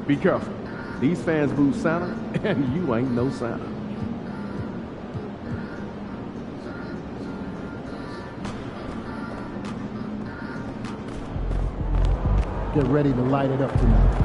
Be careful. These fans boo Santa, and you ain't no Santa. Get ready to light it up tonight.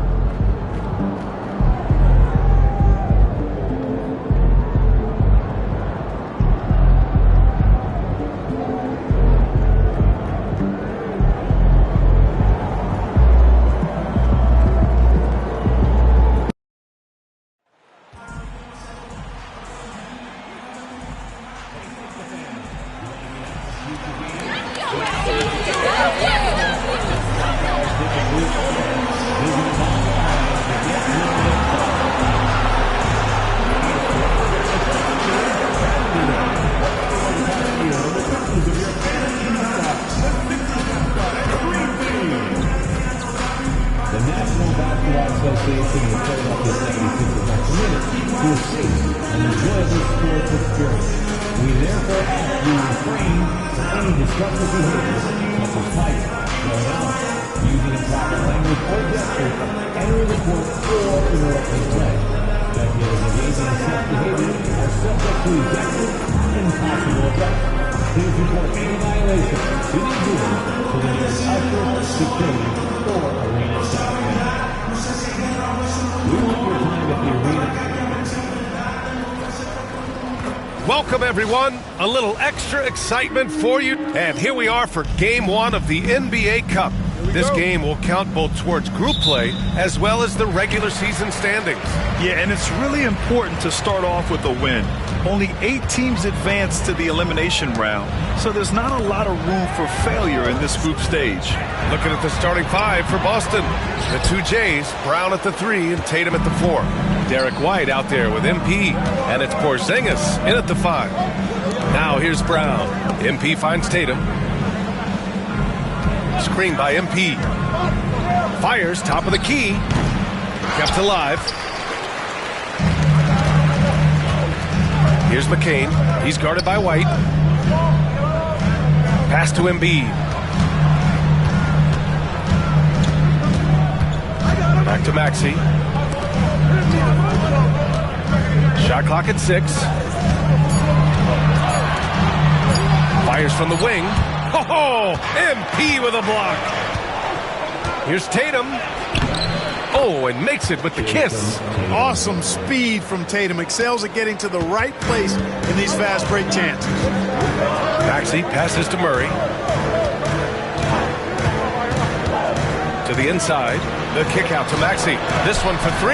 Welcome, everyone. A little extra excitement for you. And here we are for Game 1 of the NBA Cup. This game will count both towards group play as well as the regular season standings. Yeah, and it's really important to start off with a win. Only 8 teams advance to the elimination round, so there's not a lot of room for failure in this group stage. Looking at the starting 5 for Boston. The 2 Jays, Brown at the 3 and Tatum at the 4. Derek White out there with MP, and it's Porzingis in at the 5. Now here's Brown. MP finds Tatum. Screen by MP. Fires top of the key. Kept alive. Here's McCain. He's guarded by White. Pass to Embiid. Back to Maxey. Shot clock at 6. Fires from the wing. Oh, MP with a block. Here's Tatum. Oh, and makes it with the kiss. Awesome speed from Tatum. Excels at getting to the right place in these fast break chances. Maxey passes to Murray. To the inside. The kick out to Maxey. This one for 3.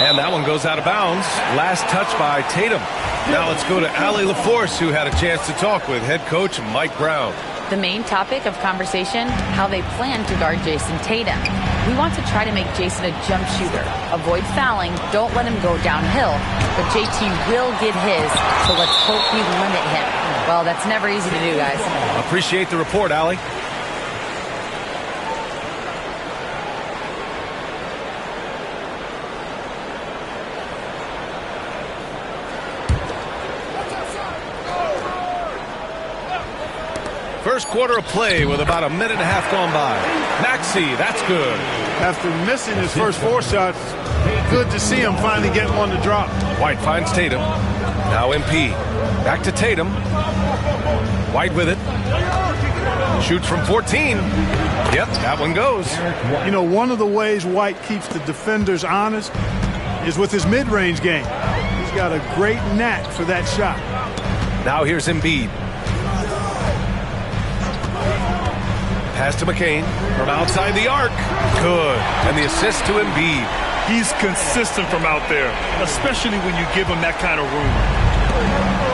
And that one goes out of bounds. Last touch by Tatum. Now let's go to Allie LaForce, who had a chance to talk with head coach Mike Brown. The main topic of conversation, how they plan to guard Jason Tatum. We want to try to make Jason a jump shooter. Avoid fouling, don't let him go downhill. But JT will get his, so let's hope we limit him. Well, that's never easy to do, guys. Appreciate the report, Allie. First quarter of play with about a minute and a half gone by. Maxey, that's good. After missing his first 4 shots, good to see him finally getting one to drop. White finds Tatum. Now MP. Back to Tatum. White with it. Shoots from 14. Yep, that one goes. You know, one of the ways White keeps the defenders honest is with his mid-range game. He's got a great knack for that shot. Now here's Embiid. Pass to McCain from outside the arc. Good. And the assist to Embiid. He's consistent from out there, especially when you give him that kind of room.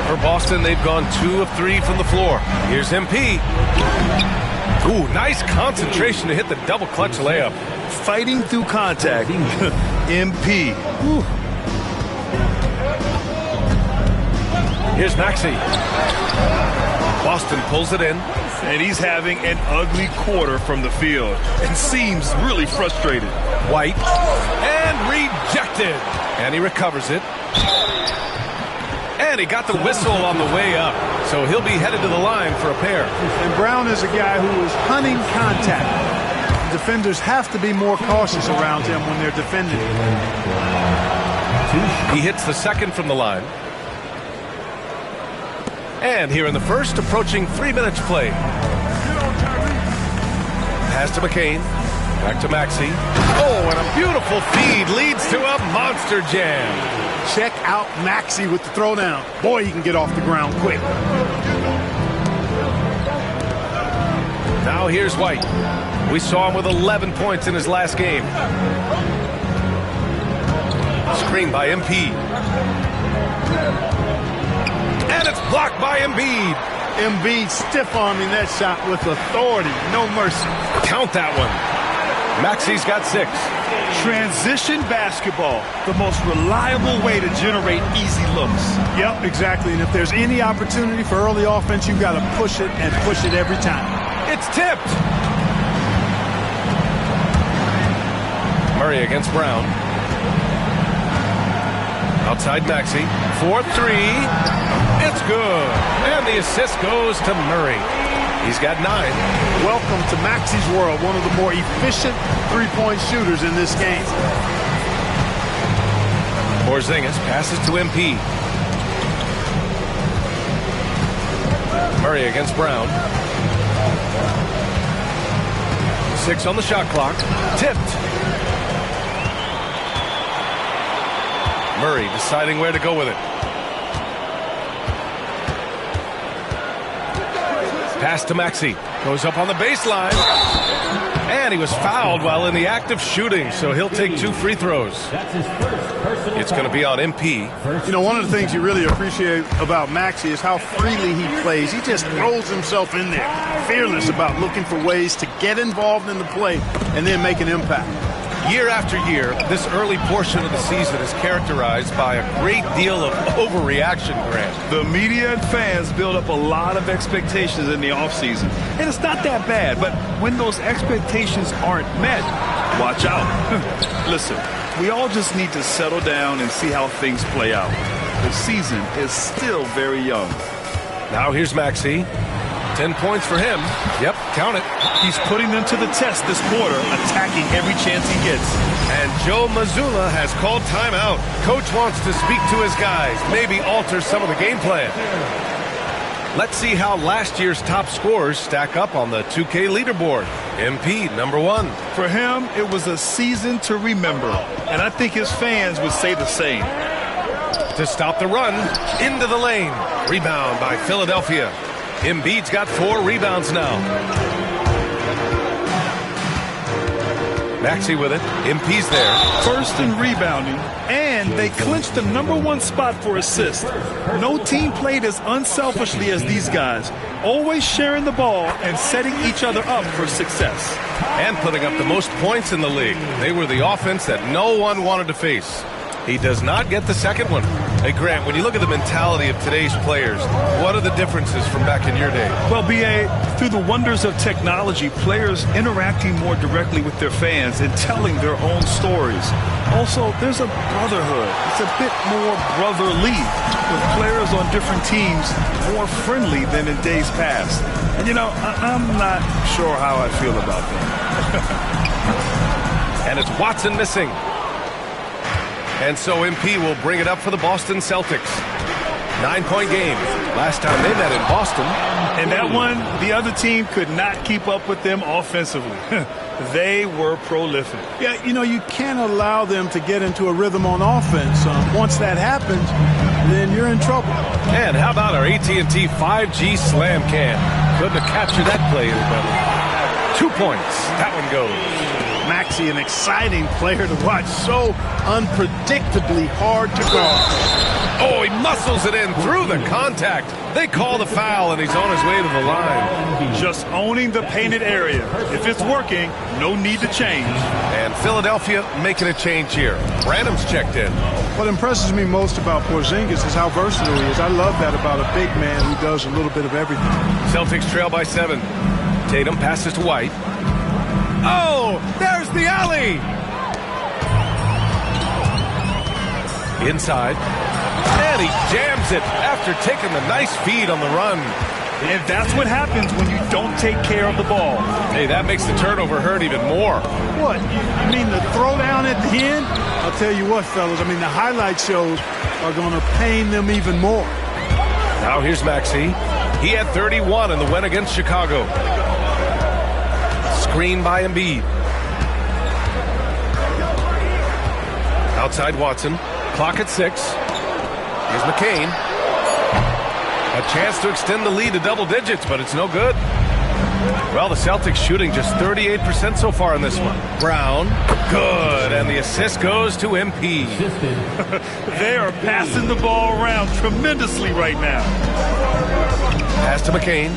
For Boston, they've gone 2 of 3 from the floor. Here's MP. Ooh, nice concentration to hit the double clutch layup. Fighting through contact. MP. Ooh. Here's Maxey. Boston pulls it in. And he's having an ugly quarter from the field and seems really frustrated. White. And rejected. And he recovers it. And he got the whistle on the way up. So he'll be headed to the line for a pair. And Brown is a guy who is hunting contact. Defenders have to be more cautious around him when they're defending. He hits the second from the line. And here in the first, approaching 3 minutes play. Pass to McCain. Back to Maxey. Oh, and a beautiful feed leads to a monster jam. Check out Maxey with the throwdown. Boy, he can get off the ground quick. Now here's White. We saw him with 11 points in his last game. Screen by MP. And it's blocked by Embiid. Embiid stiff-arming that shot with authority. No mercy. Count that one. Maxey's got 6. Transition basketball, the most reliable way to generate easy looks. Yep, exactly. And if there's any opportunity for early offense, you've got to push it and push it every time. It's tipped. Murray against Brown. Outside Maxey. 4-3. It's good. And the assist goes to Murray. He's got 9. Welcome to Maxey's world, one of the more efficient three-point shooters in this game. Porzingis passes to MP. Murray against Brown. 6 on the shot clock. Tipped. Murray deciding where to go with it. Pass to Maxey. Goes up on the baseline. And he was fouled while in the act of shooting, so he'll take 2 free throws. It's going to be on MP. You know, one of the things you really appreciate about Maxey is how freely he plays. He just throws himself in there, fearless about looking for ways to get involved in the play and then make an impact. Year after year, this early portion of the season is characterized by a great deal of overreaction, Grant. The media and fans build up a lot of expectations in the offseason. And it's not that bad, but when those expectations aren't met, watch out. Listen, we all just need to settle down and see how things play out. The season is still very young. Now here's Maxey. 10 points for him. Yep, count it. He's putting them to the test this quarter, attacking every chance he gets. And Joe Mazzulla has called timeout. Coach wants to speak to his guys, maybe alter some of the game plan. Let's see how last year's top scorers stack up on the 2K leaderboard. MP, number 1. For him, it was a season to remember, and I think his fans would say the same. To stop the run, into the lane. Rebound by Philadelphia. Embiid's got 4 rebounds now. Maxey with it. MP's there. First in rebounding, and they clinched the #1 spot for assists. No team played as unselfishly as these guys, always sharing the ball and setting each other up for success. And putting up the most points in the league. They were the offense that no one wanted to face. He does not get the second one. Hey, Grant, when you look at the mentality of today's players, what are the differences from back in your day? Well, B.A., through the wonders of technology, players interacting more directly with their fans and telling their own stories. Also, there's a brotherhood. It's a bit more brotherly, with players on different teams more friendly than in days past. And, you know, I'm not sure how I feel about that. And it's Watson missing. And so MP will bring it up for the Boston Celtics. 9-point game. Last time they met in Boston. And that one, the other team could not keep up with them offensively. They were prolific. Yeah, you know, you can't allow them to get into a rhythm on offense. Once that happens, then you're in trouble. And how about our AT&T 5G slam cam? Couldn't have captured that play any better. 2 points. That one goes. Maxey, an exciting player to watch. So unpredictably hard to guard. Oh, he muscles it in through the contact. They call the foul, and he's on his way to the line. Just owning the painted area. If it's working, no need to change. And Philadelphia making a change here. Branham's checked in. What impresses me most about Porzingis is how versatile he is. I love that about a big man who does a little bit of everything. Celtics trail by 7. Tatum passes to White. Oh, there's the alley. Inside. And he jams it after taking the nice feed on the run. And that's what happens when you don't take care of the ball. Hey, that makes the turnover hurt even more. What? You mean the throwdown at the end? I'll tell you what, fellas. I mean, the highlight shows are going to pain them even more. Now here's Maxey. He had 31 in the win against Chicago. Screen by Embiid. Outside Watson. Clock at 6. Here's McCain. A chance to extend the lead to double digits, but it's no good. Well, the Celtics shooting just 38% so far in this one. Brown, good, and the assist goes to MP. They are passing the ball around tremendously right now. Pass to McCain.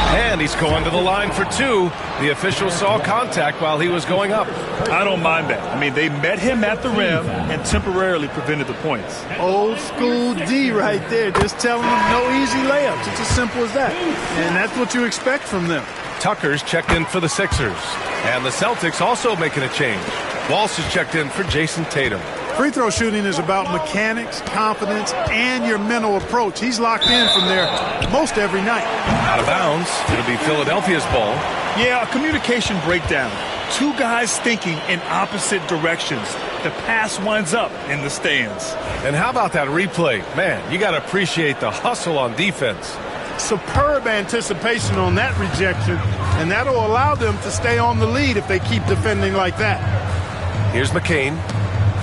And he's going to the line for 2. The official saw contact while he was going up. I don't mind that. I mean, they met him at the rim and temporarily prevented the points. Old school D right there, just telling them no easy layups. It's as simple as that. And that's what you expect from them. Tucker's checked in for the Sixers. And the Celtics also making a change. Walsh is checked in for Jason Tatum. Free throw shooting is about mechanics, confidence, and your mental approach. He's locked in from there most every night. Out of bounds. It'll be Philadelphia's ball. Yeah, a communication breakdown. 2 guys thinking in opposite directions. The pass winds up in the stands. And how about that replay? Man, you got to appreciate the hustle on defense. Superb anticipation on that rejection, and that'll allow them to stay on the lead if they keep defending like that. Here's McCain.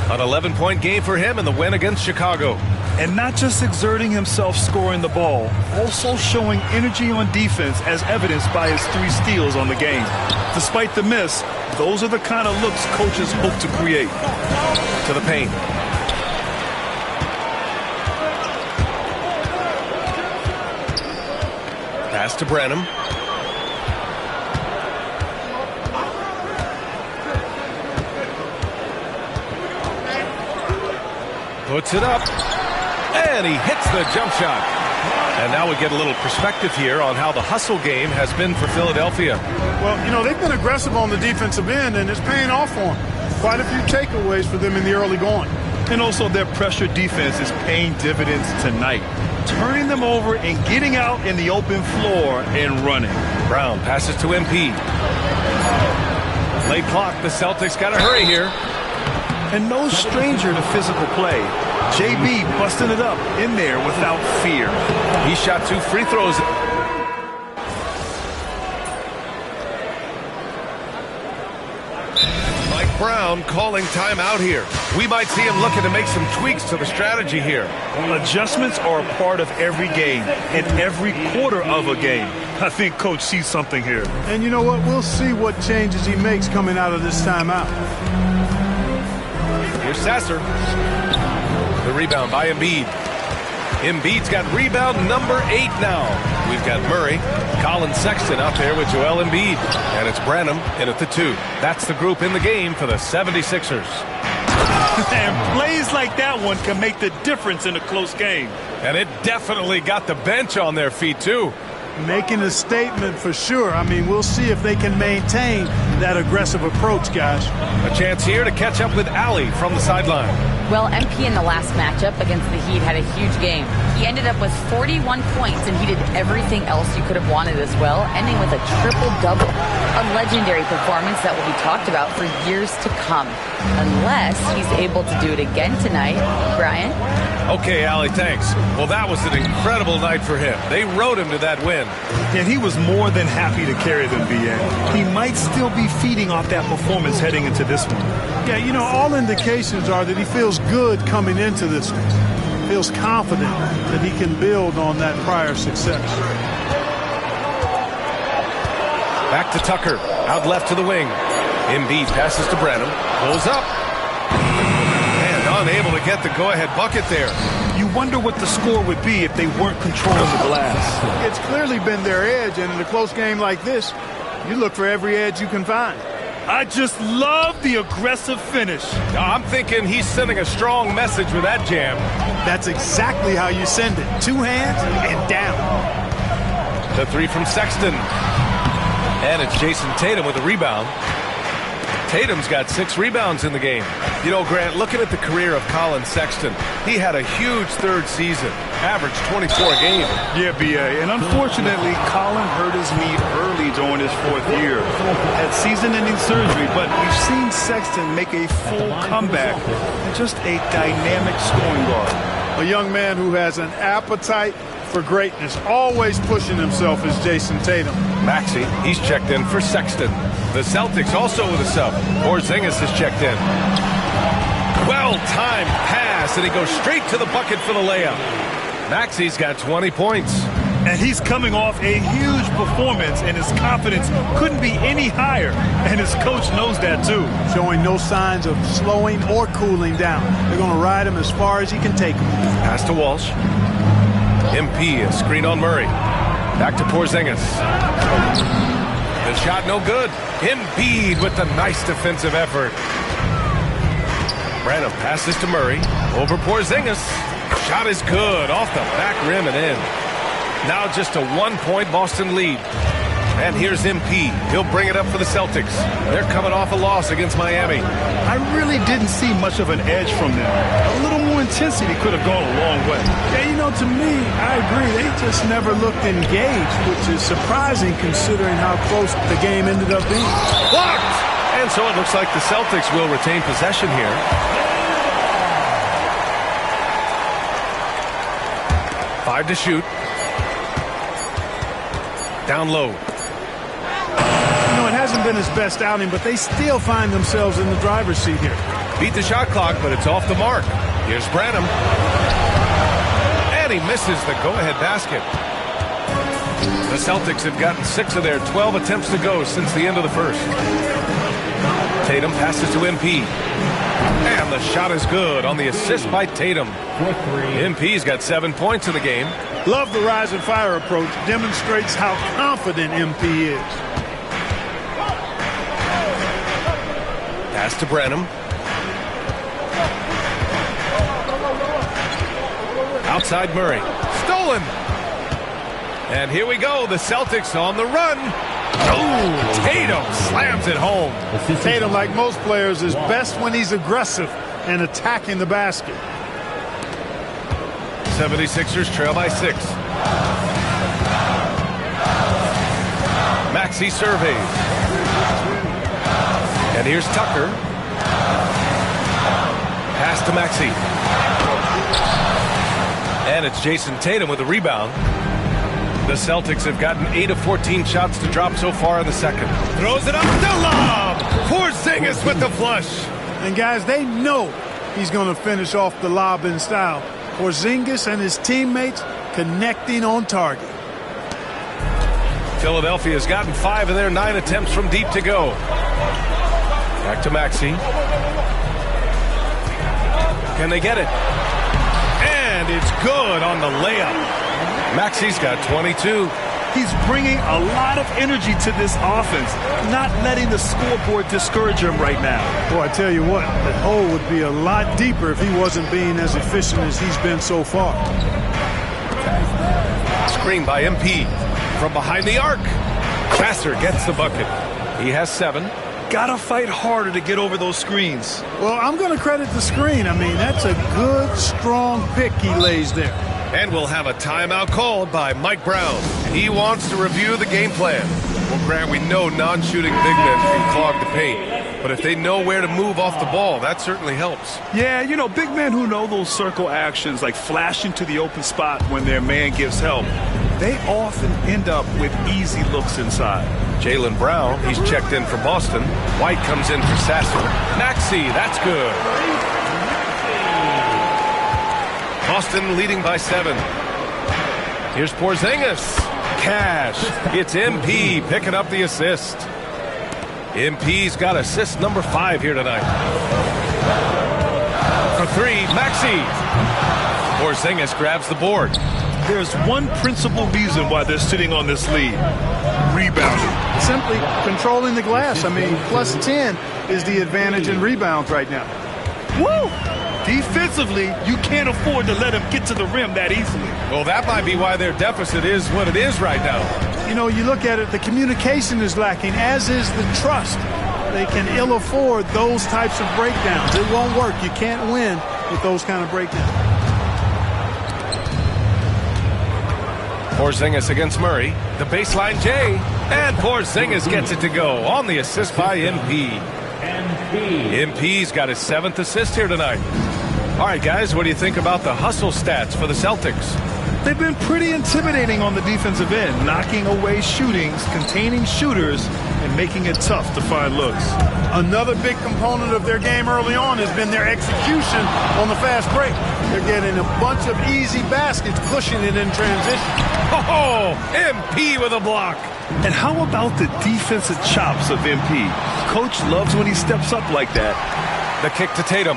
An 11-point game for him in the win against Chicago. And not just exerting himself scoring the ball, also showing energy on defense as evidenced by his 3 steals on the game. Despite the miss, those are the kind of looks coaches hope to create. To the paint. Pass to Branham. Puts it up, and he hits the jump shot. And now we get a little perspective here on how the hustle game has been for Philadelphia. Well, you know, they've been aggressive on the defensive end, and it's paying off for them. Quite a few takeaways for them in the early going. And also their pressure defense is paying dividends tonight, turning them over and getting out in the open floor and running. Brown passes to MP. Late clock, the Celtics got to hurry here. And no stranger to physical play. JB busting it up in there without fear. He shot 2 free throws. Mike Brown calling timeout here. We might see him looking to make some tweaks to the strategy here. Adjustments are a part of every game and every quarter of a game. I think Coach sees something here. And you know what? We'll see what changes he makes coming out of this timeout. Here's Sasser. The rebound by Embiid. Embiid's got rebound number 8 now. We've got Murray, Colin Sexton out there with Joel Embiid. And it's Branham in at the 2. That's the group in the game for the 76ers. And plays like that one can make the difference in a close game. And it definitely got the bench on their feet, too. Making a statement for sure. I mean, we'll see if they can maintain that aggressive approach, guys. A chance here to catch up with Allie from the sideline. Well, MP in the last matchup against the Heat had a huge game. He ended up with 41 points, and he did everything else you could have wanted as well, ending with a triple-double. A legendary performance that will be talked about for years to come, unless he's able to do it again tonight. Brian? Okay, Allie, thanks. Well, that was an incredible night for him. They rode him to that win. And he was more than happy to carry them, BA. He might still be feeding off that performance heading into this one. Yeah, you know, all indications are that he feels good coming into this one. Feels confident that he can build on that prior success. Back to Tucker. Out left to the wing. Embiid passes to Branham. Pulls up. And unable to get the go-ahead bucket there. You wonder what the score would be if they weren't controlling the glass. It's clearly been their edge, and in a close game like this, you look for every edge you can find. I just love the aggressive finish. I'm thinking he's sending a strong message with that jam. That's exactly how you send it. 2 hands and down. The 3 from Sexton. And it's Jason Tatum with the rebound. Tatum's got 6 rebounds in the game. You know, Grant, looking at the career of Colin Sexton, he had a huge third season, averaged 24 a game. Yeah, B.A., and unfortunately, Colin hurt his knee early during his 4th year. Had season-ending surgery, but we've seen Sexton make a full comeback and just a dynamic scoring guard. A young man who has an appetite for greatness, always pushing himself, is Jason Tatum. Maxey, he's checked in for Sexton. The Celtics also with a sub. Porzingis is checked in. Well-timed pass, and he goes straight to the bucket for the layup. Maxey's got 20 points. And he's coming off a huge performance, and his confidence couldn't be any higher. And his coach knows that, too. Showing no signs of slowing or cooling down. They're going to ride him as far as he can take him. Pass to Walsh. MP, a screen on Murray. Back to Porzingis. The shot no good. Embiid with the nice defensive effort. Branham passes to Murray. Over Porzingis. Shot is good. Off the back rim and in. Now just a 1-point Boston lead. And here's MP. He'll bring it up for the Celtics. They're coming off a loss against Miami. I really didn't see much of an edge from them. A little more intensity could have gone a long way. Yeah, you know, to me, I agree. They just never looked engaged, which is surprising considering how close the game ended up being. Blocked! And so it looks like the Celtics will retain possession here. Five to shoot. Down low. You know, it hasn't been his best outing, but they still find themselves in the driver's seat here. Beat the shot clock, but it's off the mark. Here's Branham. And he misses the go-ahead basket. The Celtics have gotten 6 of their 12 attempts to go since the end of the first. Tatum passes to MP. And the shot is good on the assist by Tatum. MP's got 7 points in the game. Love the rise and fire approach. Demonstrates how confident MP is. Pass to Branham. Outside Murray. Stolen. And here we go. The Celtics on the run. Oh, Tatum slams it home. Tatum, like most players, is best when he's aggressive and attacking the basket. 76ers trail by 6. Maxey surveys. And here's Tucker. Pass to Maxey. And it's Jason Tatum with the rebound. The Celtics have gotten 8 of 14 shots to drop so far in the second. Throws it up to lob. Porzingis with the flush. And guys, they know he's going to finish off the lob in style. Porzingis and his teammates connecting on target. Philadelphia's gotten 5 of their 9 attempts from deep to go. Back to Maxey. Can they get it? And it's good on the layup. Maxey's got 22. He's bringing a lot of energy to this offense, not letting the scoreboard discourage him right now. Boy, I tell you what, the hole would be a lot deeper if he wasn't being as efficient as he's been so far. Screen by MP from behind the arc. Vassar gets the bucket. He has 7. Gotta fight harder to get over those screens. Well, I'm going to credit the screen. I mean, that's a good, strong pick he lays there. And we'll have a timeout called by Mike Brown. He wants to review the game plan. Well, Grant, we know non-shooting big men can clog the paint. But if they know where to move off the ball, that certainly helps. Yeah, you know, big men who know those circle actions, like flashing to the open spot when their man gives help, they often end up with easy looks inside. Jaylen Brown, he's checked in for Boston. White comes in for Sasser. Maxey, that's good. Boston leading by 7. Here's Porzingis. Cash. It's MP picking up the assist. MP's got assist number 5 here tonight. For 3, Maxey. Porzingis grabs the board. There's one principal reason why they're sitting on this lead. Rebounding. Simply controlling the glass. I mean, plus 10 is the advantage in rebounds right now. Woo! Defensively, you can't afford to let him get to the rim that easily. Well, that might be why their deficit is what it is right now. You know, you look at it, the communication is lacking, as is the trust. they can ill afford those types of breakdowns. It won't work. You can't win with those kind of breakdowns. Porzingis against Murray. The baseline J. And Porzingis gets it to go on the assist by MP. MP's got his 7th assist here tonight. All right, guys, what do you think about the hustle stats for the Celtics? They've been pretty intimidating on the defensive end, knocking away shootings, containing shooters, and making it tough to find looks. Another big component of their game early on has been their execution on the fast break. They're getting a bunch of easy baskets, pushing it in transition. Oh, MP with a block. And how about the defensive chops of MP? Coach loves when he steps up like that. The kick to Tatum.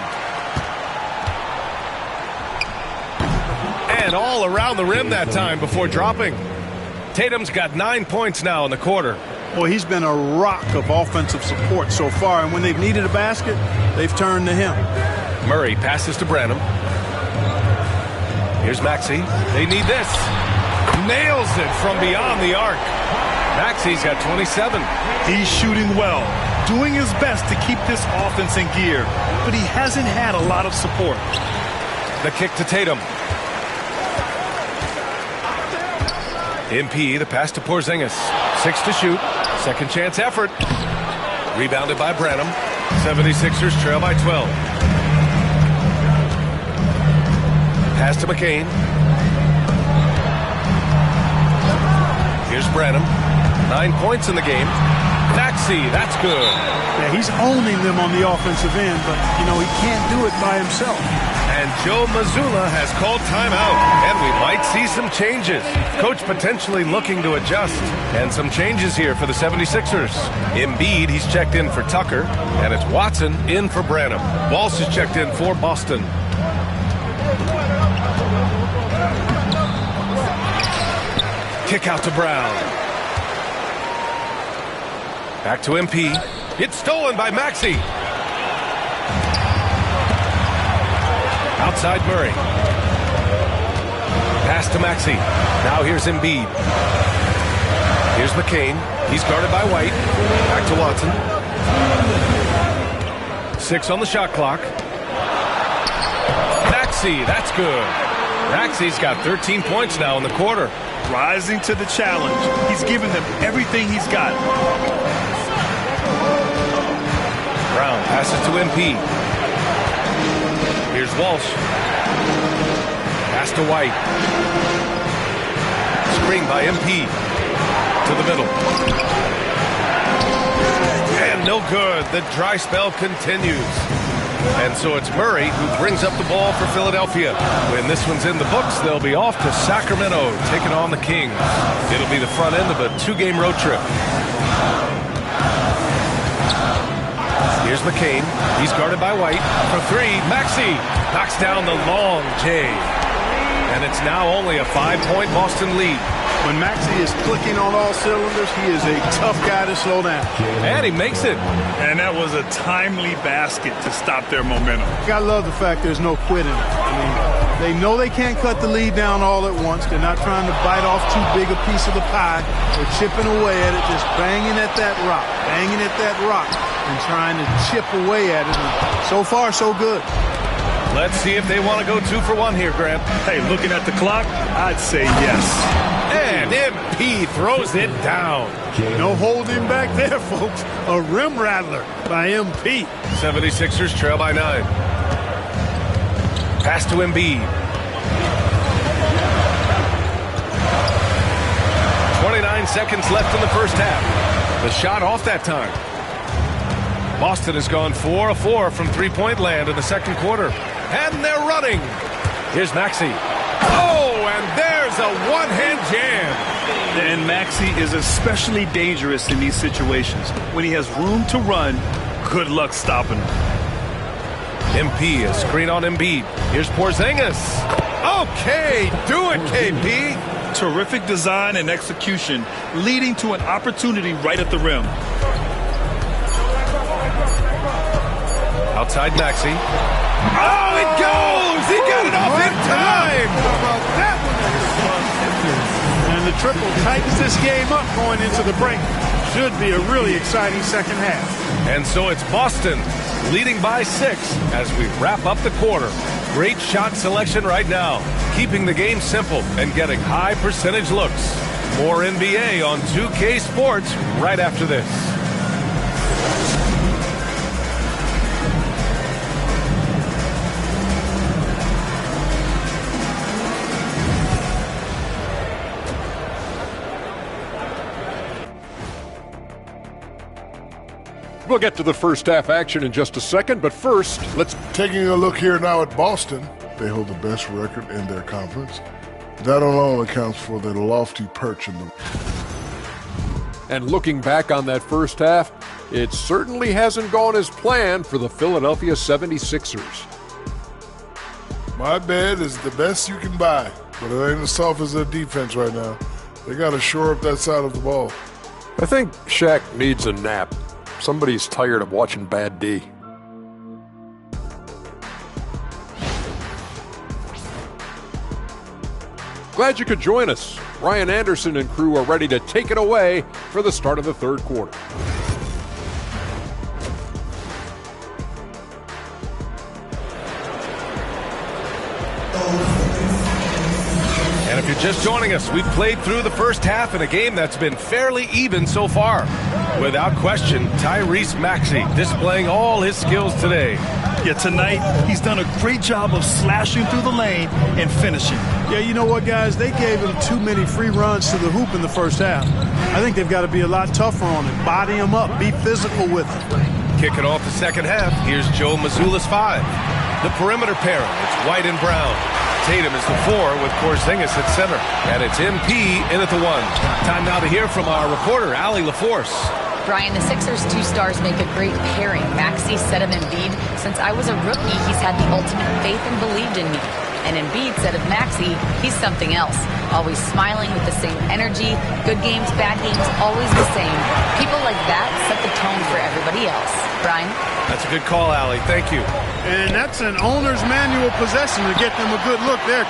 And all around the rim that time before dropping. Tatum's got 9 points now in the quarter. Well, he's been a rock of offensive support so far, and when they've needed a basket, they've turned to him. Murray passes to Branham. Here's Maxey. They need this. Nails it from beyond the arc. Maxey's got 27. He's shooting well, doing his best to keep this offense in gear, but he hasn't had a lot of support. The kick to Tatum. MP, the pass to Porzingis. 6 to shoot. Second chance effort. Rebounded by Branham. 76ers trail by 12. Pass to McCain. Here's Branham. 9 points in the game. Maxey, that's good. Yeah, he's owning them on the offensive end, but, you know, he can't do it by himself. And Joe Mazzulla has called timeout, and we might see some changes. Coach potentially looking to adjust. And some changes here for the 76ers. Embiid, he's checked in for Tucker, and it's Watson in for Branham. Walsh is checked in for Boston. Kick out to Brown. Back to MP. It's stolen by Maxey. Outside Murray. Pass to Maxey. Now here's Embiid. Here's McCain. He's guarded by White. Back to Watson. 6 on the shot clock. Maxey, that's good. Maxey's got 13 points now in the quarter. Rising to the challenge. He's given them everything he's got. Brown passes to MP. Here's Walsh. Pass to White. Screen by MP. To the middle. And no good. The dry spell continues. And so it's Murray who brings up the ball for Philadelphia. When this one's in the books, they'll be off to Sacramento, taking on the Kings. It'll be the front end of a 2-game road trip. Here's McCain. He's guarded by White. For 3, Maxey knocks down the long J. And it's now only a 5-point Boston lead. When Maxey is clicking on all cylinders, he is a tough guy to slow down. And he makes it. And that was a timely basket to stop their momentum. I love the fact there's no quitting. I mean, they know they can't cut the lead down all at once. They're not trying to bite off too big a piece of the pie. They're chipping away at it, just banging at that rock, and trying to chip away at it. And so far, so good. Let's see if they want to go 2 for 1 here, Grant. Hey, looking at the clock, I'd say yes. And MP throws it down. No holding back there, folks. A rim rattler by MP. 76ers trail by 9. Pass to Embiid. 29 seconds left in the first half. The shot off that time. Boston has gone 4 of 4 from three-point land in the second quarter. And they're running. Here's Maxey. Oh, and there's a one-hand jam. And Maxey is especially dangerous in these situations. When he has room to run, good luck stopping him. MP, a screen on Embiid. Here's Porzingis. Okay, do it, KP. Terrific design and execution, leading to an opportunity right at the rim. Outside Maxey. Oh, it goes! He got it off in time! And the triple tightens this game up going into the break. Should be a really exciting second half. And so it's Boston leading by 6 as we wrap up the quarter. Great shot selection right now, keeping the game simple and getting high percentage looks. More NBA on 2K Sports right after this. We'll get to the first half action in just a second, but first, let's... Taking a look here now at Boston, they hold the best record in their conference. That alone accounts for their lofty perch in the... And looking back on that first half, it certainly hasn't gone as planned for the Philadelphia 76ers. My bed is the best you can buy, but it ain't as soft as their defense right now. They got to shore up that side of the ball. I think Shaq needs a nap. Somebody's tired of watching bad D. Glad you could join us. Ryan Anderson and crew are ready to take it away for the start of the third quarter. And if you're just joining us, we've played through the first half in a game that's been fairly even so far. Without question, Tyrese Maxey displaying all his skills today. Yeah, tonight he's done a great job of slashing through the lane and finishing. Yeah, you know what, guys? They gave him too many free runs to the hoop in the first half. I think they've got to be a lot tougher on him. Body him up. Be physical with him. Kicking off the second half, here's Joe Mazzulla's 5. The perimeter pairing, it's White and Brown. Tatum is the 4 with Porzingis at center. And it's MP in at the 1. Time now to hear from our reporter, Allie LaForce. Brian, the Sixers' 2 stars make a great pairing. Maxey said of Embiid, since I was a rookie, he's had the ultimate faith and believed in me. And Embiid said of Maxey, he's something else. Always smiling with the same energy. Good games, bad games, always the same. People like that set the tone for everybody else. Brian? That's a good call, Allie. Thank you. And that's an owner's manual possession to get them a good look there.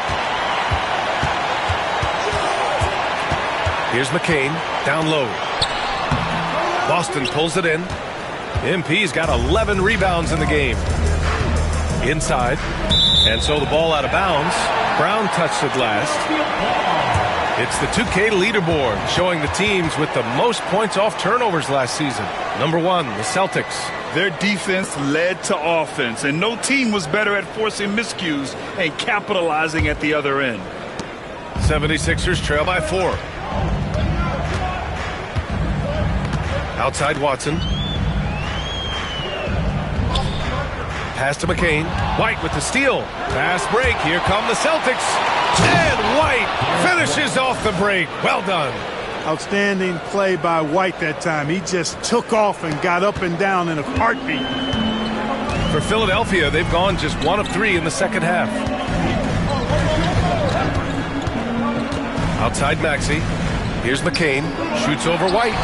Here's McCain, down low. Boston pulls it in. MP's got 11 rebounds in the game. Inside. And so the ball out of bounds. Brown touched it last. It's the 2K leaderboard showing the teams with the most points off turnovers last season. Number 1, the Celtics. Their defense led to offense, and no team was better at forcing miscues and capitalizing at the other end. 76ers trail by 4. Outside Watson. Pass to McCain. White with the steal. Fast break. Here come the Celtics. And White finishes off the break. Well done. Outstanding play by White that time. He just took off and got up and down in a heartbeat. For Philadelphia, they've gone just 1 of 3 in the second half. Outside Maxey. Here's McCain. Shoots over White.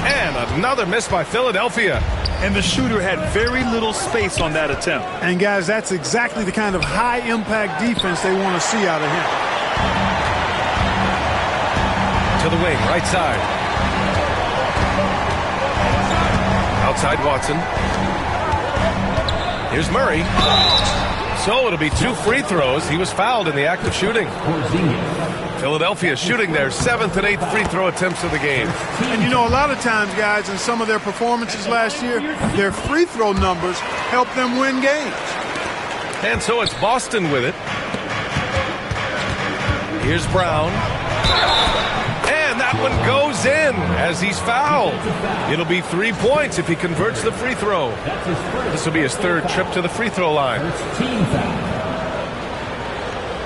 And another miss by Philadelphia. And the shooter had very little space on that attempt. And, guys, that's exactly the kind of high-impact defense they want to see out of him. To the wing, right side. Outside Watson. Here's Murray. So it'll be 2 free throws. He was fouled in the act of shooting. Philadelphia shooting their 7th and 8th free throw attempts of the game. And you know, a lot of times, guys, in some of their performances last year, their free throw numbers help them win games. And so it's Boston with it. Here's Brown. And that one goes in as he's fouled. It'll be 3 points if he converts the free throw. This will be his 3rd trip to the free throw line.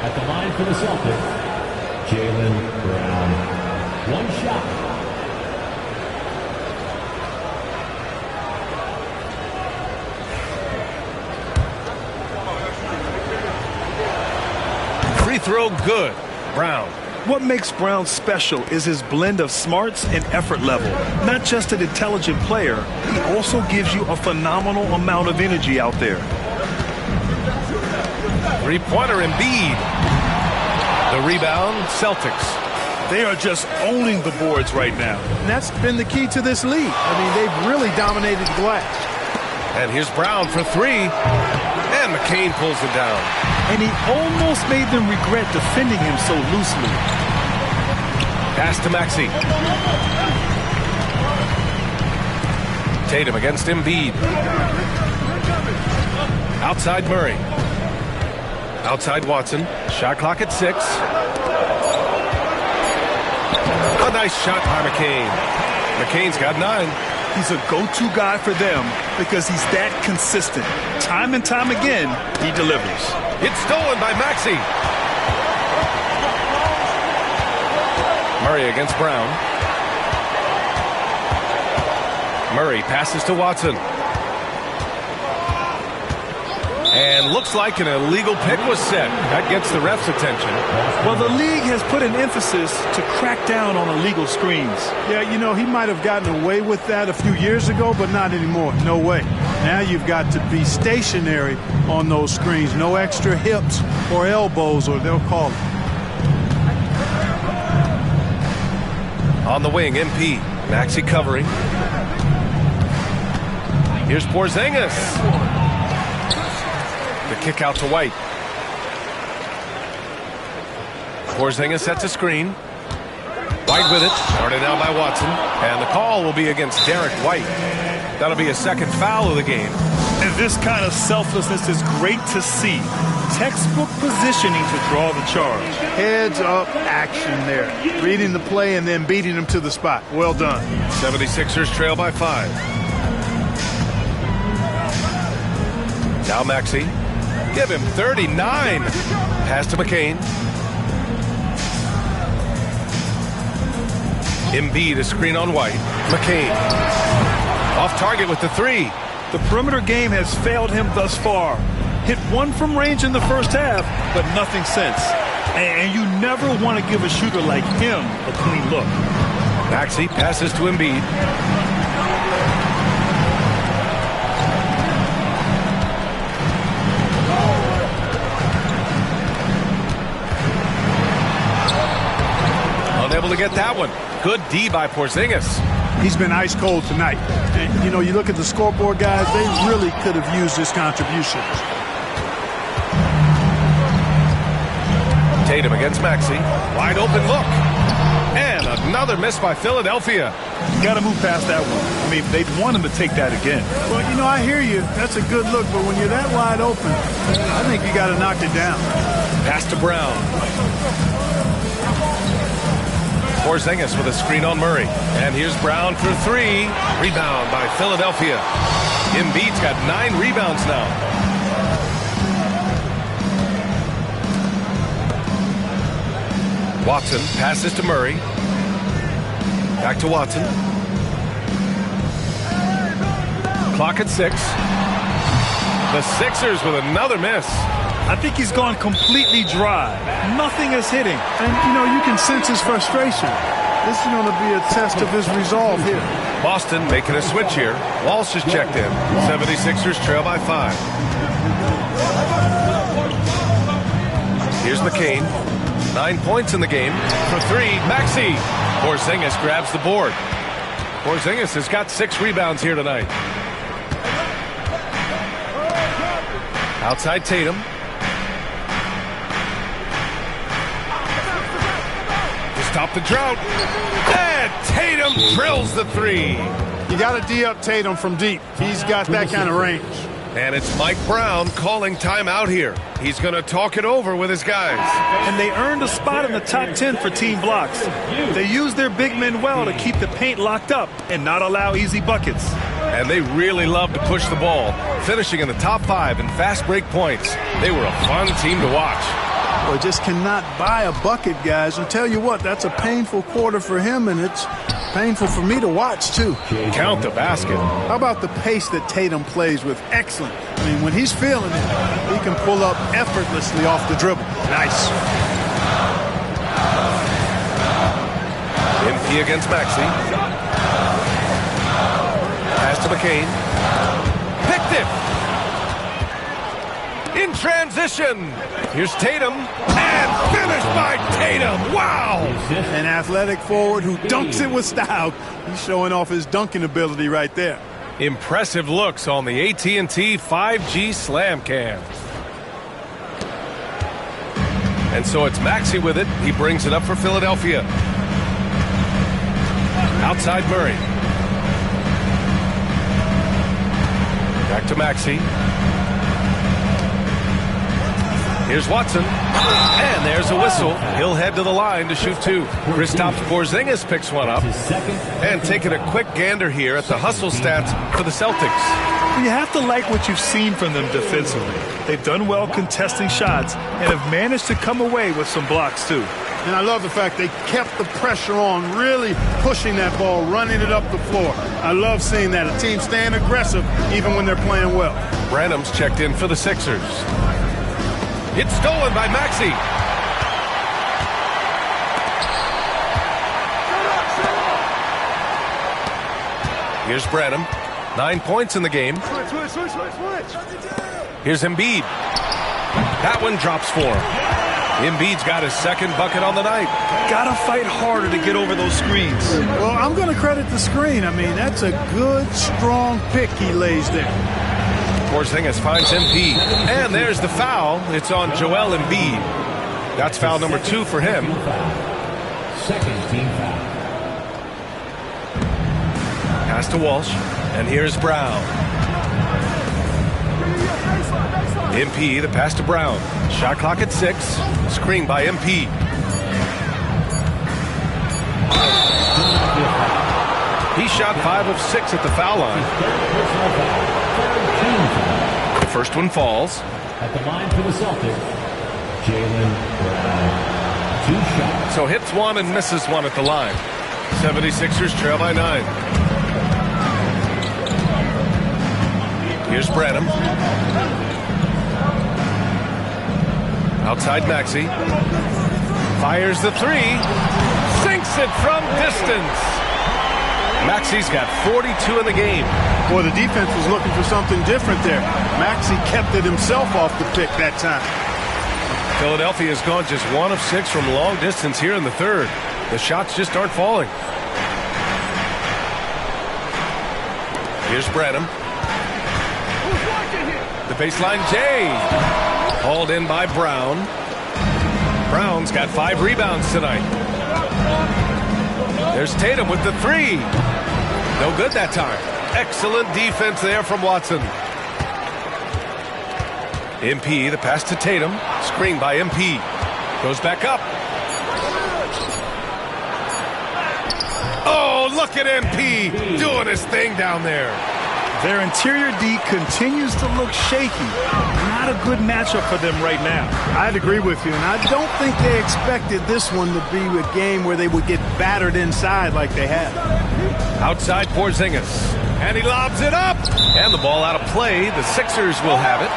At the line for the Celtics, Jaylen Brown. 1 shot. Free throw good. Brown. What makes Brown special is his blend of smarts and effort level. Not just an intelligent player, he also gives you a phenomenal amount of energy out there. 3-pointer Embiid. The rebound, Celtics. They are just owning the boards right now. And that's been the key to this lead. I mean, they've really dominated the glass. And here's Brown for three. And McCain pulls it down. And he almost made them regret defending him so loosely. Pass to Maxey. Tatum against Embiid. Outside Murray. Outside Watson. Shot clock at 6. A nice shot by McCain. McCain's got 9. He's a go-to guy for them because he's that consistent. Time and time again, he delivers. It's stolen by Maxey. Murray against Brown. Murray passes to Watson. And looks like an illegal pick was set. That gets the ref's attention. Well, the league has put an emphasis to crack down on illegal screens. Yeah, you know, he might have gotten away with that a few years ago, but not anymore. No way. Now you've got to be stationary on those screens. No extra hips or elbows, or they'll call it. On the wing, MP. Maxey covering. Here's Porzingis. The kick out to White. Porzingis sets a screen. White with it. Started out by Watson. And the call will be against Derek White. That'll be a second foul of the game. And this kind of selflessness is great to see. Textbook positioning to draw the charge. Heads up action there. Reading the play and then beating them to the spot. Well done. 76ers trail by 5. Now Maxey. Give him 39. Pass to McCain. Embiid a screen on White. McCain. Off target with the 3. The perimeter game has failed him thus far. Hit one from range in the first half, but nothing since. And you never want to give a shooter like him a clean look. Maxey passes to Embiid. Unable to get that one. Good D by Porzingis. He's been ice cold tonight. And, you know, you look at the scoreboard, guys, they really could have used his contributions. Tatum against Maxey. Wide open look. And another miss by Philadelphia. You got to move past that one. I mean, they'd want him to take that again. Well, you know, I hear you. That's a good look. But when you're that wide open, I think you got to knock it down. Pass to Brown. Porzingis with a screen on Murray. And here's Brown for 3. Rebound by Philadelphia. Embiid's got 9 rebounds now. Watson passes to Murray. Back to Watson. Clock at 6. The Sixers with another miss. I think he's gone completely dry. Nothing is hitting. And, you know, you can sense his frustration. This is going to be a test of his resolve here. Boston making a switch here. Walsh is checked in. 76ers trail by 5. Here's McCain. 9 points in the game. For 3, Maxey. Porzingis grabs the board. Porzingis has got 6 rebounds here tonight. Outside Tatum. Stop the drought. And Tatum drills the 3. You got to D up Tatum from deep. He's got that kind of range. And it's Mike Brown calling timeout here. He's going to talk it over with his guys. And they earned a spot in the top 10 for team blocks. They used their big men well to keep the paint locked up and not allow easy buckets. And they really love to push the ball, finishing in the top 5 in fast break points. They were a fun team to watch. Boy, just cannot buy a bucket, guys. And tell you what, that's a painful quarter for him, and it's painful for me to watch, too. Count the basket. How about the pace that Tatum plays with? Excellent. I mean, when he's feeling it, he can pull up effortlessly off the dribble. Nice. MP against Maxey. Pass to McCain. Picked it. In transition. Here's Tatum. And finished by Tatum. Wow. An athletic forward who dunks it with style. He's showing off his dunking ability right there. Impressive looks on the AT&T 5G Slam Cam. And so it's Maxey with it. He brings it up for Philadelphia. Outside Murray. Back to Maxey. Here's Watson. And there's a whistle. He'll head to the line to shoot two. Kristaps Porzingis picks one up. And taking a quick gander here at the hustle stats for the Celtics. You have to like what you've seen from them defensively. They've done well contesting shots and have managed to come away with some blocks too. And I love the fact they kept the pressure on, really pushing that ball, running it up the floor. I love seeing that. A team staying aggressive even when they're playing well. Branham's checked in for the Sixers. It's stolen by Maxey. Here's Branham. 9 points in the game. Here's Embiid. That one drops for him. Embiid's got his second bucket on the night. Gotta fight harder to get over those screens. Well, I'm going to credit the screen. I mean, that's a good, strong pick he lays there. Porzingis finds Embiid. And there's the foul. It's on Joel Embiid. That's foul number 2 for him. Second team foul. Pass to Walsh. And here's Brown. MP, the pass to Brown. Shot clock at 6. Screen by MP. He shot 5 of 6 at the foul line. The first one falls. At the line for the Celtics, Jaylen Brown. 2 shots. So hits one and misses one at the line. 76ers trail by 9. Here's Branham. Outside Maxey. Fires the 3. Sinks it from distance. Maxey's got 42 in the game. Boy, the defense was looking for something different there. Maxey kept it himself off the pick that time. Philadelphia has gone just 1 of 6 from long distance here in the third. The shots just aren't falling. Here's Branham. The baseline J. Hauled in by Brown. Brown's got 5 rebounds tonight. There's Tatum with the 3. No good that time. Excellent defense there from Watson. MP, the pass to Tatum. Screen by MP. Goes back up. Oh, look at MP doing his thing down there. Their interior D continues to look shaky. Not a good matchup for them right now. I'd agree with you, and I don't think they expected this one to be a game where they would get battered inside like they have. Outside Porzingis. And he lobs it up. And the ball out of play. The Sixers will have it.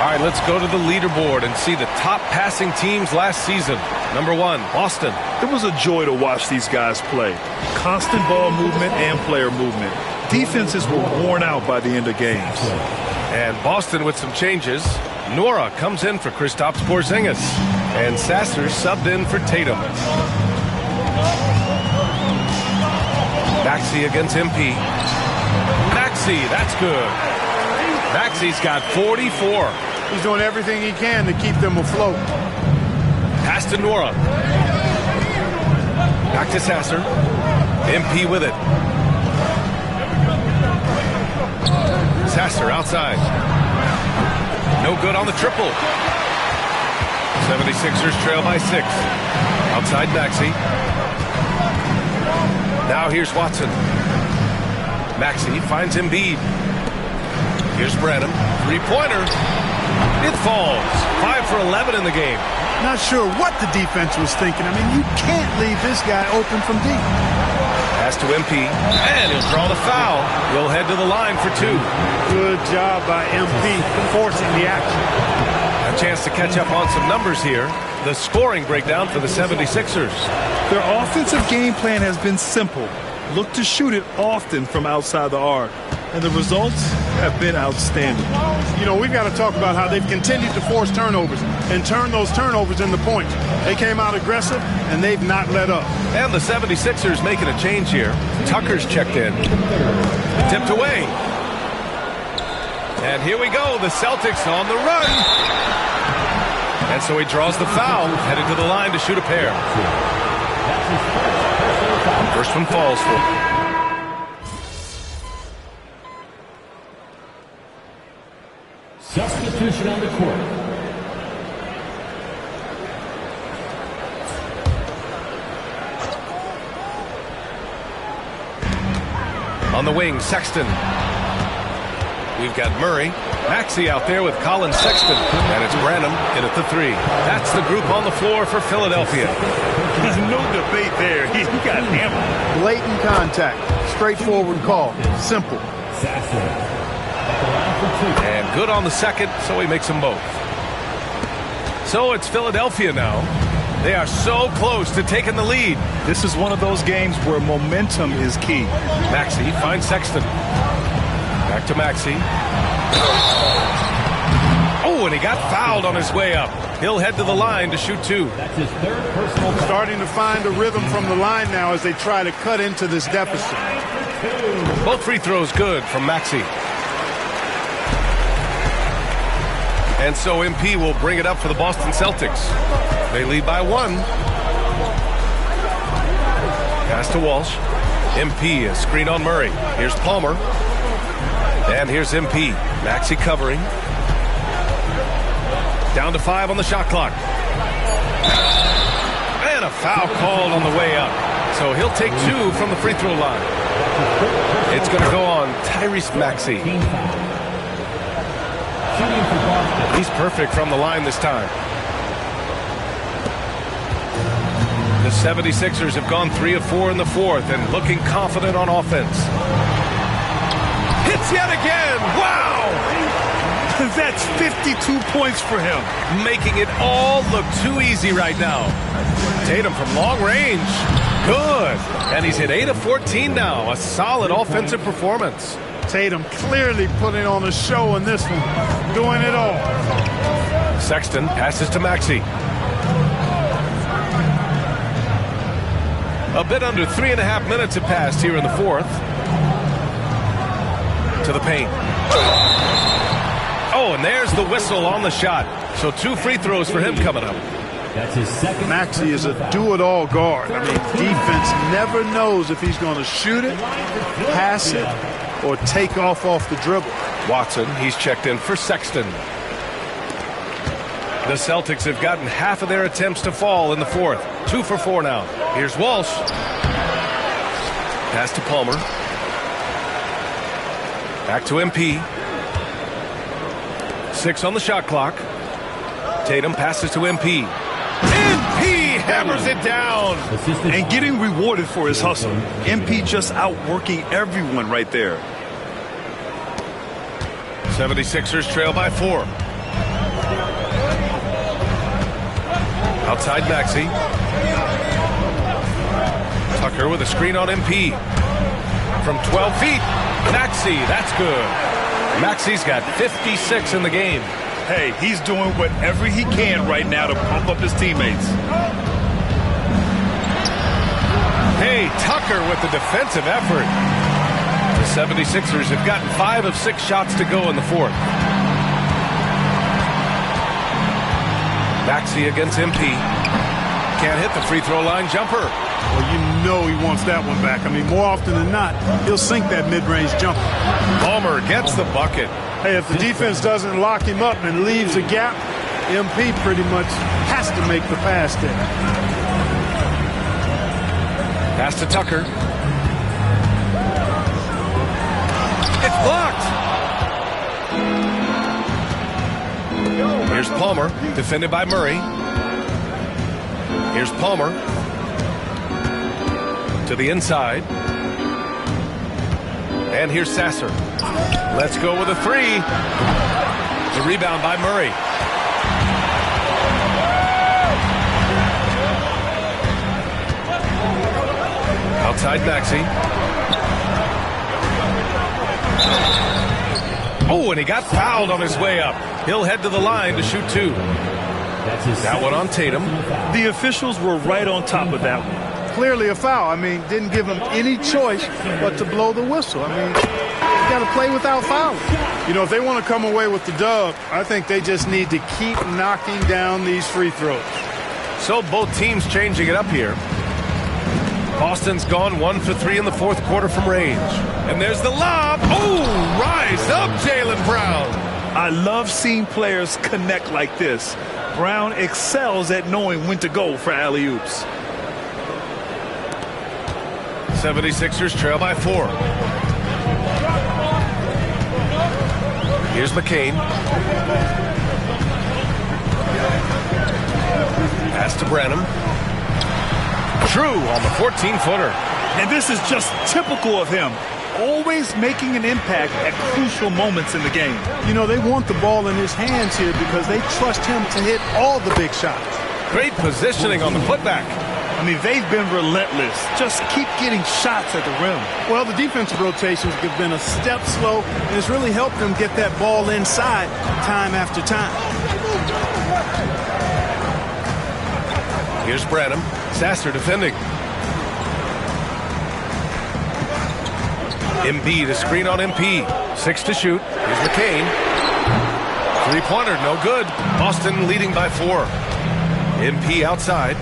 All right, let's go to the leaderboard and see the top passing teams last season. Number 1, Boston. It was a joy to watch these guys play. Constant ball movement and player movement. Defenses were worn out by the end of games. And Boston with some changes. Nora comes in for Kristaps Porzingis. And Sasser subbed in for Tatum. Maxey against MP. Maxey, that's good. Maxey's got 44. He's doing everything he can to keep them afloat. Pass to Nora. Back to Sasser. MP with it. Sasser outside. No good on the triple. 76ers trail by 6. Outside Maxey. Now here's Watson. Maxey finds Embiid. Here's Branham. 3-pointer. It falls. 5 for 11 in the game. Not sure what the defense was thinking. I mean, you can't leave this guy open from deep. Pass to MP. And he'll draw the foul. He'll head to the line for 2. Good job by MP forcing the action. A chance to catch up on some numbers here. The scoring breakdown for the 76ers. Their offensive game plan has been simple. Look to shoot it often from outside the arc. and the results have been outstanding. You know, we've got to talk about how they've continued to force turnovers and turn those turnovers into points. They came out aggressive, and they've not let up. And the 76ers making a change here. Tucker's checked in. Tipped away. And here we go. The Celtics on the run. And so he draws the foul, headed to the line to shoot a pair. First one falls for him. Substitution on the court. On the wing, Sexton. We've got Murray. Maxey out there with Colin Sexton. And it's Branham in at the 3. That's the group on the floor for Philadelphia. No debate there. He got hammered. Blatant contact. Straightforward call. Simple. And good on the second, so he makes them both. So it's Philadelphia now. They are so close to taking the lead. This is one of those games where momentum is key. Maxey finds Sexton. Back to Maxey. Oh, and he got fouled on his way up. He'll head to the line to shoot 2. That's his third personal foul. Starting to find a rhythm from the line now as they try to cut into this deficit. Both free throws good from Maxey. And so MP will bring it up for the Boston Celtics. They lead by 1. Pass to Walsh. MP, a screen on Murray. Here's Palmer. And here's MP. Maxey covering. Down to 5 on the shot clock. And a foul called on the way up. So he'll take 2 from the free throw line. It's going to go on Tyrese Maxey. He's perfect from the line this time. The 76ers have gone 3 of 4 in the fourth and looking confident on offense. Hits yet again. Wow! That's 52 points for him. Making it all look too easy right now. Tatum from long range. Good. And he's hit 8 of 14 now. A solid offensive performance. Tatum clearly putting on a show in this one. Doing it all. Sexton passes to Maxey. A bit under 3.5 minutes have passed here in the fourth. To the paint. Oh, and there's the whistle on the shot. So 2 free throws for him coming up. That's his second. Maxey is a do-it-all guard. I mean, defense never knows if he's going to shoot it, pass it, or take off the dribble. Watson, he's checked in for Sexton. The Celtics have gotten half of their attempts to fall in the fourth. 2 for 4 now. Here's Walsh. Pass to Palmer. Back to MP. 6 on the shot clock. Tatum passes to MP. MP hammers it down. And getting rewarded for his hustle. MP just outworking everyone right there. 76ers trail by 4. Outside Maxey. Tucker with a screen on MP. From 12 feet. Maxey, that's good. Maxey's got 56 in the game. Hey, he's doing whatever he can right now to pump up his teammates. Hey, Tucker with the defensive effort. The 76ers have gotten 5 of 6 shots to go in the fourth. Maxey against MP. Can't hit the free throw line jumper. Well, you know he wants that one back. I mean, more often than not, he'll sink that mid-range jumper. Palmer gets the bucket. Hey, if the defense doesn't lock him up and leaves a gap, MP pretty much has to make the pass there. Pass to Tucker. It's blocked. Here's Palmer, defended by Murray. Here's Palmer. To the inside. And here's Sasser. Let's go with a 3. The rebound by Murray. Outside Maxey. Oh, and he got fouled on his way up. He'll head to the line to shoot 2. That one on Tatum. The officials were right on top of that one. Clearly a foul. I mean, didn't give him any choice but to blow the whistle. I mean, you got to play without fouling. You know, if they want to come away with the dub, I think they just need to keep knocking down these free throws. So both teams changing it up here. Boston's gone 1 for 3 in the fourth quarter from range. And there's the lob. Oh, rise up, Jaylen Brown. I love seeing players connect like this. Brown excels at knowing when to go for alley-oops. 76ers trail by 4. Here's McCain. Pass to Branham. True on the 14-footer. And this is just typical of him. Always making an impact at crucial moments in the game. You know, they want the ball in his hands here because they trust him to hit all the big shots. Great positioning on the putback. I mean, they've been relentless. Just keep getting shots at the rim. Well, the defensive rotations have been a step slow, and it's really helped them get that ball inside time after time. Here's Branham. Sasser defending. Embiid, a screen on MP. 6 to shoot. Here's McCain. Three-pointer, no good. Boston leading by 4. MP outside.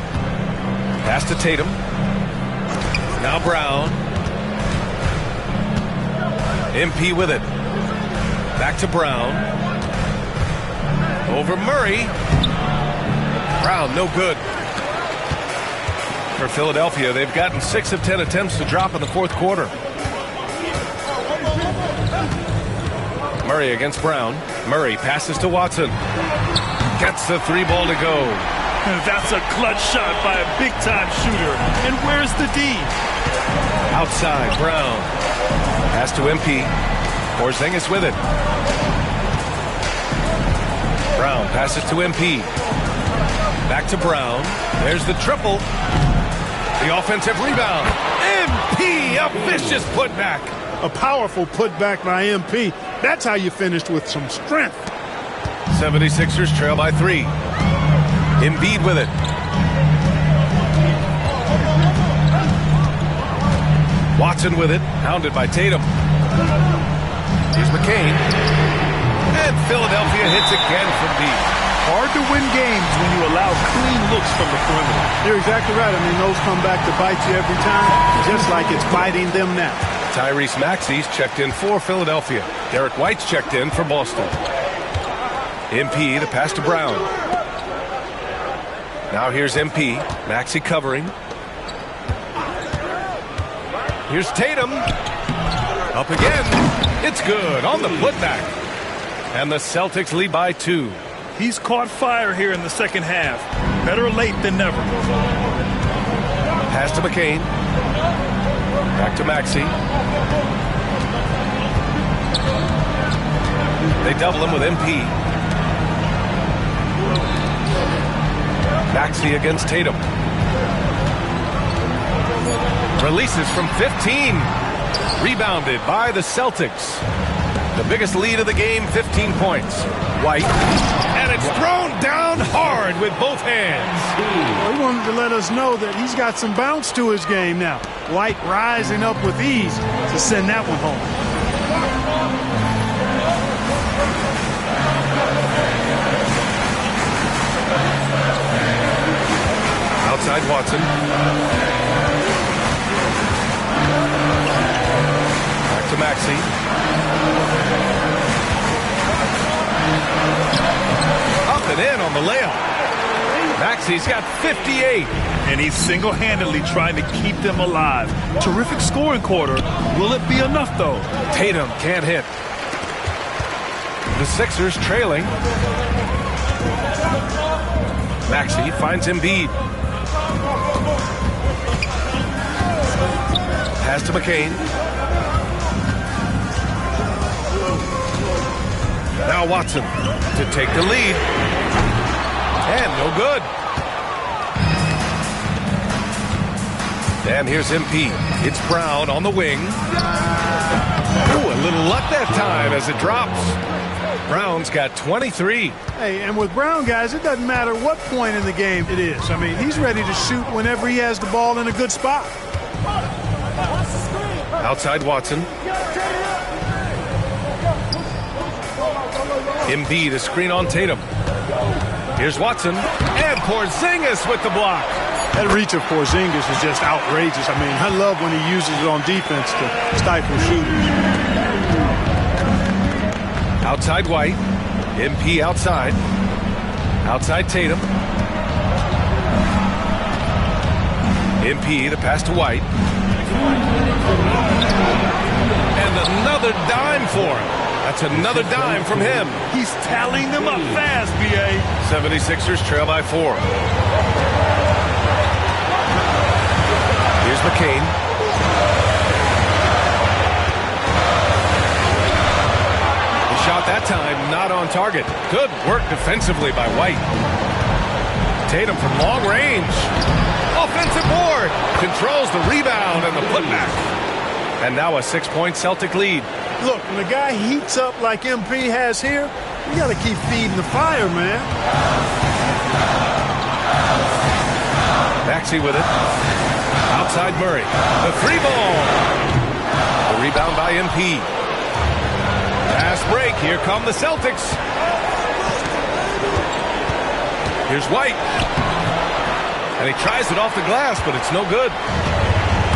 Pass to Tatum. Now Brown. MP with it. Back to Brown. Over Murray. Brown, no good. For Philadelphia, they've gotten 6 of 10 attempts to drop in the fourth quarter. Murray against Brown. Murray passes to Watson. Gets the 3 ball to go. That's a clutch shot by a big-time shooter. And where's the D? Outside, Brown. Pass to MP. Porzingis with it. Brown passes to MP. Back to Brown. There's the triple. The offensive rebound. MP, a vicious putback. A powerful putback by MP. That's how you finished with some strength. 76ers trail by 3. Embiid with it. Watson with it. Hounded by Tatum. Here's McCain. And Philadelphia hits again from deep. Hard to win games when you allow clean looks from the perimeter. You're exactly right. I mean, those come back to bite you every time, just like it's biting them now. Tyrese Maxey's checked in for Philadelphia. Derek White's checked in for Boston. MP, the pass to Brown. Now here's MP. Maxey covering. Here's Tatum. Up again. It's good on the putback. And the Celtics lead by 2. He's caught fire here in the second half. Better late than never. Pass to McCain. Back to Maxey. They double him with MP. Maxey against Tatum. Releases from 15. Rebounded by the Celtics. The biggest lead of the game, 15 points. White. And it's thrown down hard with both hands. Well, he wanted to let us know that he's got some bounce to his game now. White rising up with ease to send that one home. Outside Watson. Back to Maxey. Up and in on the layup. Maxey's got 58. And he's single-handedly trying to keep them alive. Terrific scoring quarter. Will it be enough, though? Tatum can't hit. The Sixers trailing. Maxey finds Embiid. Pass to McCain. Now Watson to take the lead. And no good. And here's MP. It's Brown on the wing. Ooh, a little luck that time as it drops. Brown's got 23. Hey, and with Brown, guys, it doesn't matter what point in the game it is. I mean, he's ready to shoot whenever he has the ball in a good spot. Outside Watson. Embiid a screen on Tatum. Here's Watson. And Porzingis with the block. That reach of Porzingis is just outrageous. I mean, I love when he uses it on defense to stifle shooters. Outside White. MP outside. Outside Tatum. MP the pass to White. And another dime for him. That's another dime from him. He's tallying them up fast, B.A. 76ers trail by 4. Here's McCain. The shot that time not on target. Good work defensively by White. Tatum from long range. Offensive board. Controls the rebound and the putback. And now a 6-point Celtic lead. Look, when a guy heats up like MP has here, you got to keep feeding the fire, man. Maxey with it. Outside Murray. The 3-ball. The rebound by MP. Fast break. Here come the Celtics. Here's White. And he tries it off the glass, but it's no good.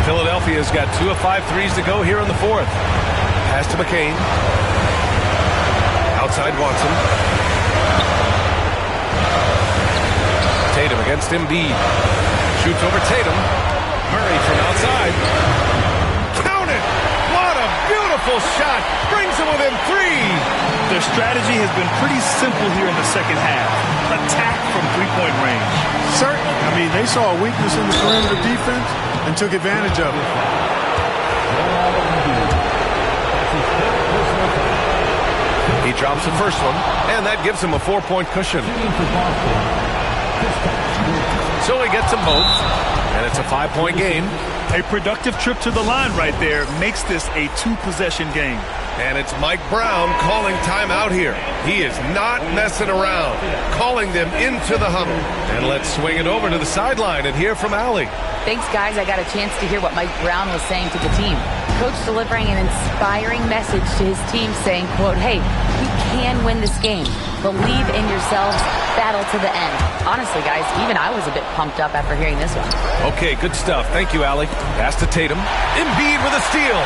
Philadelphia's got 2 of 5 threes to go here in the 4th. Pass to McCain. Outside Watson. Tatum against Embiid. Shoots over Tatum. Murray from outside. Count it! What a beautiful shot! Brings him within 3. Their strategy has been pretty simple here in the second half. Attack from three-point range. Certainly. I mean, they saw a weakness in the perimeter defense and took advantage of it. He drops the first one, and that gives him a 4-point cushion. So he gets them both, and it's a 5-point game. A productive trip to the line right there makes this a 2-possession game. And it's Mike Brown calling timeout here. He is not messing around, calling them into the huddle. And let's swing it over to the sideline and hear from Allie. Thanks, guys. I got a chance to hear what Mike Brown was saying to the team. Coach delivering an inspiring message to his team saying, quote, hey, we can win this game. Believe in yourselves. Battle to the end. Honestly, guys, even I was a bit pumped up after hearing this one. Okay, good stuff. Thank you, Allie. Pass to Tatum. Embiid with a steal.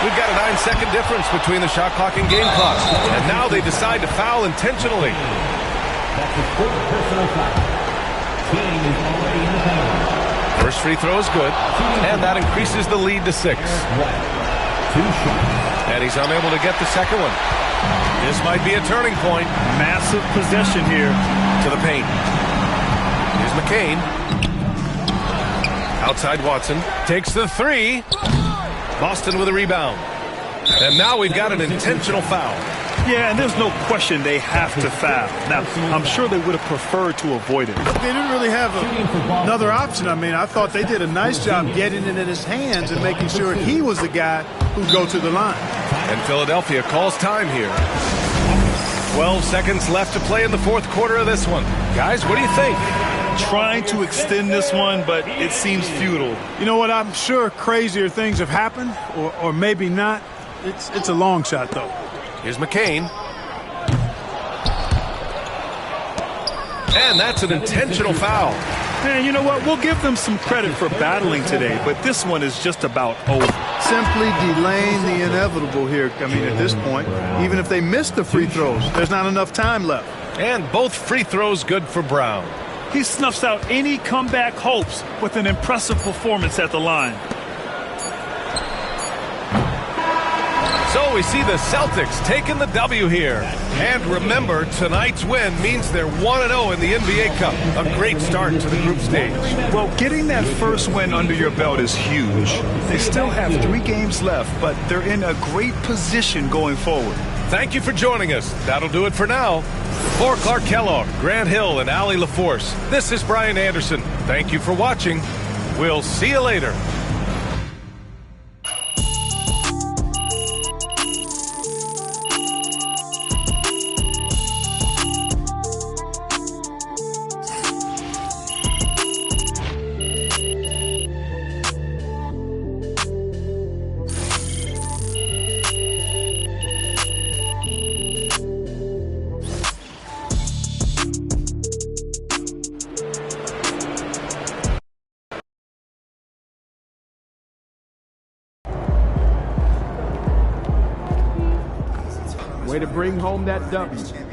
We've got a 9-second difference between the shot clock and game clock. And now they decide to foul intentionally. That's his first personal foul. Team is already in the penalty. First free throw is good, and that increases the lead to 6. 2 shots. And he's unable to get the second one. This might be a turning point. Massive possession here. To the paint. Here's McCain. Outside Watson. Takes the 3. Boston with a rebound. And now we've got an intentional foul. Yeah, and there's no question they have to foul. Now, I'm sure they would have preferred to avoid it. They didn't really have another option. I mean, I thought they did a nice job getting it in his hands and making sure he was the guy who'd go to the line. And Philadelphia calls time here. 12 seconds left to play in the 4th quarter of this one. Guys, what do you think? Trying to extend this one, but it seems futile. You know what? I'm sure crazier things have happened, or maybe not. It's a long shot, though. Here's McCain. And that's an intentional foul. And you know what? We'll give them some credit for battling today, but this one is just about over. Simply delaying the inevitable here. I mean, at this point, even if they miss the free throws, there's not enough time left. And both free throws good for Brown. He snuffs out any comeback hopes with an impressive performance at the line. So we see the Celtics taking the W here. And remember, tonight's win means they're 1-0 in the NBA Cup. A great start to the group stage. Well, getting that first win under your belt is huge. They still have 3 games left, but they're in a great position going forward. Thank you for joining us. That'll do it for now. For Clark Kellogg, Grant Hill, and Allie LaForce, this is Brian Anderson. Thank you for watching. We'll see you later. Way to bring home that W.